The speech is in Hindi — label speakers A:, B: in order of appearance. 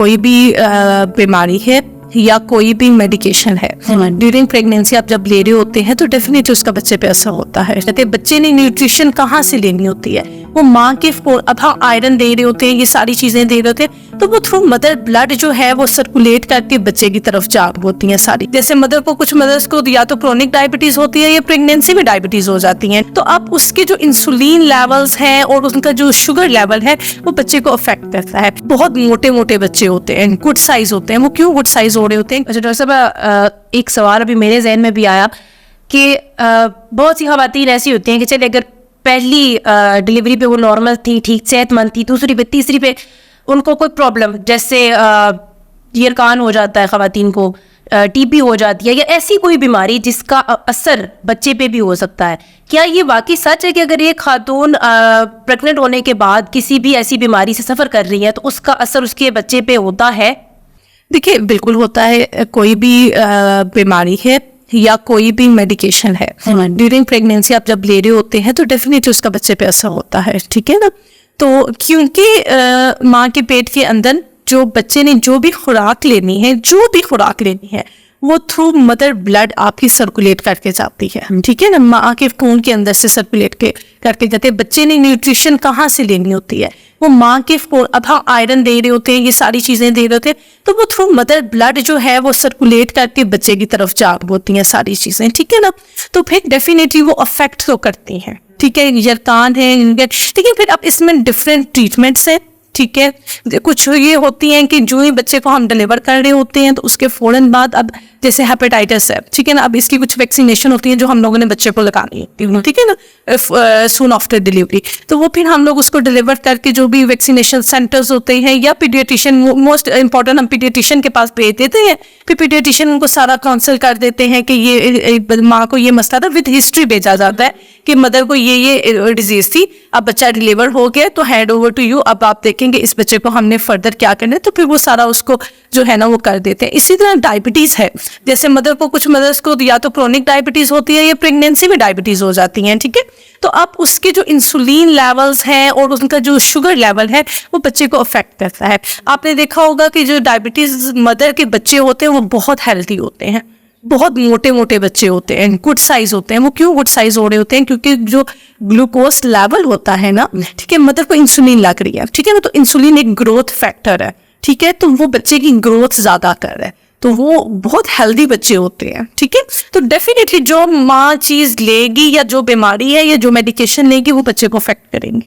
A: कोई भी बीमारी है या कोई भी मेडिकेशन है ड्यूरिंग प्रेगनेंसी आप जब ले रहे होते हैं तो डेफिनेटली उसका बच्चे पे असर होता है। कहते हैं बच्चे ने न्यूट्रिशन कहाँ से लेनी होती है, वो माँ के अब हम आयरन दे रहे होते हैं, ये सारी चीजें दे रहे होते हैं, तो वो थ्रू मदर ब्लड जो है वो सर्कुलेट करके बच्चे की तरफ जा होती हैं सारी। जैसे मदर को कुछ मदर्स को या तो क्रोनिक डायबिटीज होती है या प्रेगनेंसी में डायबिटीज हो जाती है, तो अब उसके जो इंसुलिन लेवल्स हैं और उनका जो शुगर लेवल है वो बच्चे को अफेक्ट करता है। बहुत मोटे मोटे बच्चे होते हैं, गुड साइज होते हैं, वो क्यों गुड साइज हो रहे होते हैं?
B: अच्छा डॉक्टर साहब, एक सवाल अभी मेरे जहन में भी आया कि बहुत सी खवातीन ऐसी होती हैं कि चले अगर पहली डिलीवरी पे वो नॉर्मल थी, ठीक सेहतमंद थी, दूसरी पे तीसरी पे उनको कोई प्रॉब्लम जैसे यरकान हो जाता है, खवातीन को टीबी हो जाती है या ऐसी कोई बीमारी जिसका असर बच्चे पे भी हो सकता है। क्या ये वाकई सच है कि अगर एक खातून प्रेग्नेंट होने के बाद किसी भी ऐसी बीमारी से सफ़र कर रही है तो उसका असर उसके बच्चे पे होता है?
A: देखिए बिल्कुल होता है। कोई भी बीमारी है या कोई भी मेडिकेशन है ड्यूरिंग प्रेगनेंसी आप जब ले रहे होते हैं तो डेफिनेटली उसका बच्चे पे असर होता है, ठीक है ना। तो क्योंकि माँ के पेट के अंदर जो बच्चे ने जो भी खुराक लेनी है वो थ्रू मदर ब्लड आपकी सर्कुलेट करके जाती है, ठीक है ना। माँ के खून के अंदर से सर्कुलेट करके जाते हैं। बच्चे ने न्यूट्रिशन कहाँ से लेनी होती है, वो माँ के अब हम आयरन दे रहे होते हैं, ये सारी चीजें दे रहे होते हैं, तो वो थ्रू मदर ब्लड जो है वो सर्कुलेट करके बच्चे की तरफ जा होती हैं सारी चीजें, ठीक है ना। तो फिर डेफिनेटली वो अफेक्ट तो करती हैं, ठीक है। यरकान है, ठीक है। फिर अब इसमें डिफरेंट ट्रीटमेंट्स हैं, ठीक है। कुछ ये होती हैं कि जो ही बच्चे को हम डिलीवर कर रहे होते हैं तो उसके फौरन बाद अब जैसे हेपेटाइटिस है, ठीक है ना, अब इसकी कुछ वैक्सीनेशन होती है जो हम लोगों ने बच्चे को लगानी होती है, ठीक है ना, सून आफ्टर डिलीवरी। तो वो फिर हम लोग उसको डिलीवर करके जो भी वैक्सीनेशन सेंटर्स होते हैं या पीडियाट्रिशियन, मोस्ट इंपॉर्टेंट हम पीडियाट्रिशियन के पास भेज देते हैं। फिर पीडियाट्रिशियन उनको सारा काउंसिल कर देते हैं कि ये माँ को ये मसला था, विद हिस्ट्री भेजा जाता है कि मदर को ये डिजीज थी, अब बच्चा डिलीवर हो गया तो हैंड ओवर टू यू, अब आप देखेंगे इस बच्चे को हमने फर्दर क्या करना है, तो फिर वो सारा उसको जो है ना वो कर देते हैं। इसी तरह डायबिटीज है, जैसे मदर को कुछ मदर्स को या तो क्रोनिक डायबिटीज होती है या प्रेगनेंसी में डायबिटीज हो जाती है, ठीक है। तो अब उसके जो इंसुलिन लेवल्स हैं और उनका जो शुगर लेवल है वो बच्चे को अफेक्ट करता है। आपने देखा होगा कि जो डायबिटीज मदर के बच्चे होते हैं वो बहुत हेल्थी होते हैं, बहुत मोटे मोटे बच्चे होते हैं, गुड साइज होते हैं। वो क्यों गुड साइज हो रहे होते हैं? क्योंकि जो ग्लूकोज लेवल होता है ना, ठीक है, मदर को इंसुलिन लग रही है, ठीक है ना, तो इंसुलिन एक ग्रोथ फैक्टर है, ठीक है, तो वो बच्चे की ग्रोथ ज्यादा कर रहा है, तो वो बहुत हेल्दी बच्चे होते हैं, ठीक है। तो डेफिनेटली जो माँ चीज लेगी या जो बीमारी है या जो मेडिकेशन लेगी वो बच्चे को अफेक्ट करेंगे।